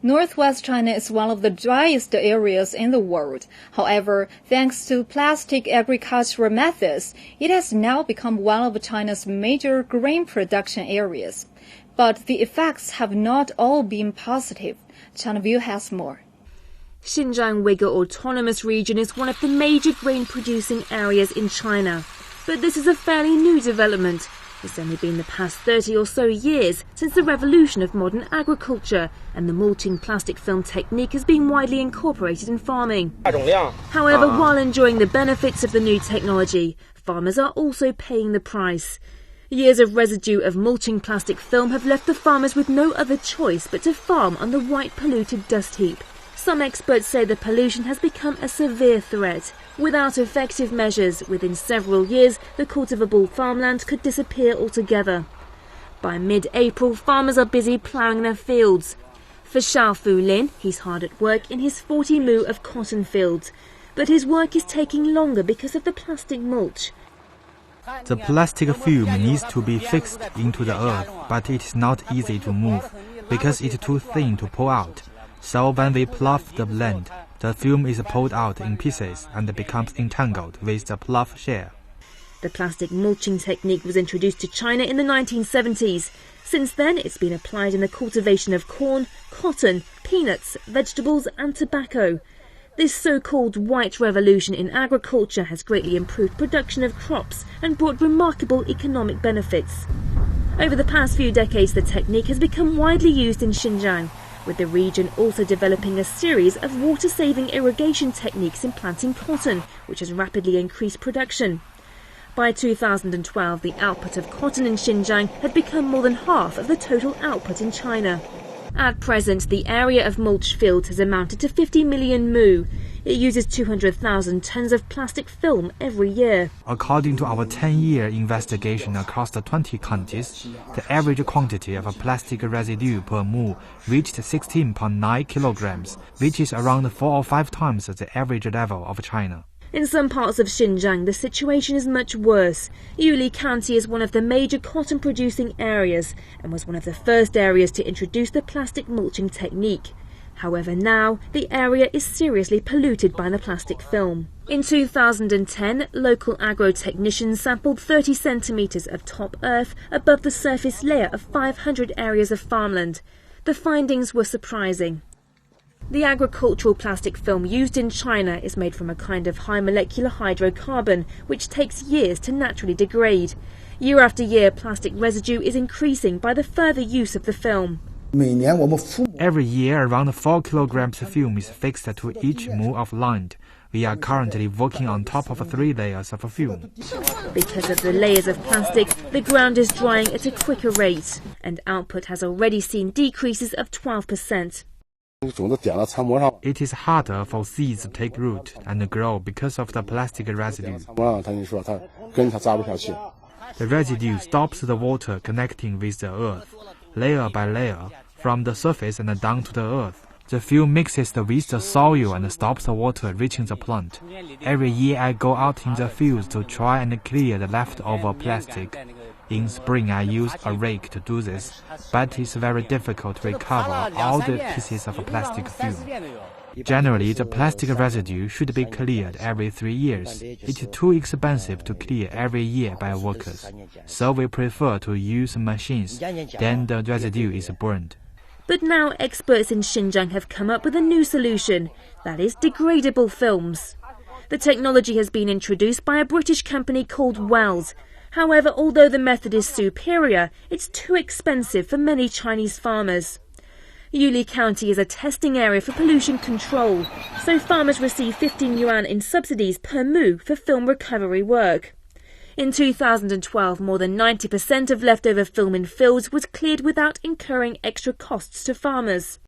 Northwest China is one of the driest areas in the world. However, thanks to plastic agricultural methods, it has now become one of China's major grain production areas. But the effects have not all been positive. China View has more. Xinjiang Uyghur Autonomous Region is one of the major grain-producing areas in China. But this is a fairly new development. It's only been the past 30 or so years since the revolution of modern agriculture, and the mulching plastic film technique has been widely incorporated in farming. However, while enjoying the benefits of the new technology, farmers are also paying the price. Years of residue of mulching plastic film have left the farmers with no other choice but to farm on the white polluted dust heap. Some experts say the pollution has become a severe threat. Without effective measures, within several years, the cultivable farmland could disappear altogether. By mid-April, farmers are busy ploughing their fields. For Xiao Fu Lin, he's hard at work in his 40 mu of cotton fields. But his work is taking longer because of the plastic mulch. The plastic film needs to be fixed into the earth, but it is not easy to move because it's too thin to pull out. So when we plough the land, the film is pulled out in pieces and becomes entangled with the plough share. The plastic mulching technique was introduced to China in the 1970s. Since then, it's been applied in the cultivation of corn, cotton, peanuts, vegetables and tobacco. This so-called white revolution in agriculture has greatly improved production of crops and brought remarkable economic benefits. Over the past few decades, the technique has become widely used in Xinjiang, with the region also developing a series of water-saving irrigation techniques in planting cotton, which has rapidly increased production. By 2012, the output of cotton in Xinjiang had become more than half of the total output in China. At present, the area of mulch fields has amounted to 50 million mu. It uses 200,000 tons of plastic film every year. According to our 10-year investigation across the 20 counties, the average quantity of plastic residue per mu reached 16.9 kilograms, which is around 4 or 5 times the average level of China. In some parts of Xinjiang, the situation is much worse. Yuli County is one of the major cotton-producing areas and was one of the first areas to introduce the plastic mulching technique. However, now the area is seriously polluted by the plastic film. In 2010, local agro-technicians sampled 30 centimetres of top earth above the surface layer of 500 areas of farmland. The findings were surprising. The agricultural plastic film used in China is made from a kind of high molecular hydrocarbon, which takes years to naturally degrade. Year after year, plastic residue is increasing by the further use of the film. Every year, around 4 kilograms of film is fixed to each mu of land. We are currently working on top of 3 layers of film. Because of the layers of plastic, the ground is drying at a quicker rate, and output has already seen decreases of 12%. It is harder for seeds to take root and grow because of the plastic residue. The residue stops the water connecting with the earth, layer by layer, from the surface and down to the earth. The film mixes with the soil and stops the water reaching the plant. Every year I go out in the fields to try and clear the leftover plastic. In spring I use a rake to do this, but it's very difficult to recover all the pieces of plastic film. Generally, the plastic residue should be cleared every 3 years. It's too expensive to clear every year by workers, so we prefer to use machines, then the residue is burned. But now experts in Xinjiang have come up with a new solution, that is degradable films. The technology has been introduced by a British company called Wells. However, although the method is superior, it's too expensive for many Chinese farmers. Yuli County is a testing area for pollution control, so farmers receive 15 yuan in subsidies per mu for film recovery work. In 2012, more than 90% of leftover film in fields was cleared without incurring extra costs to farmers.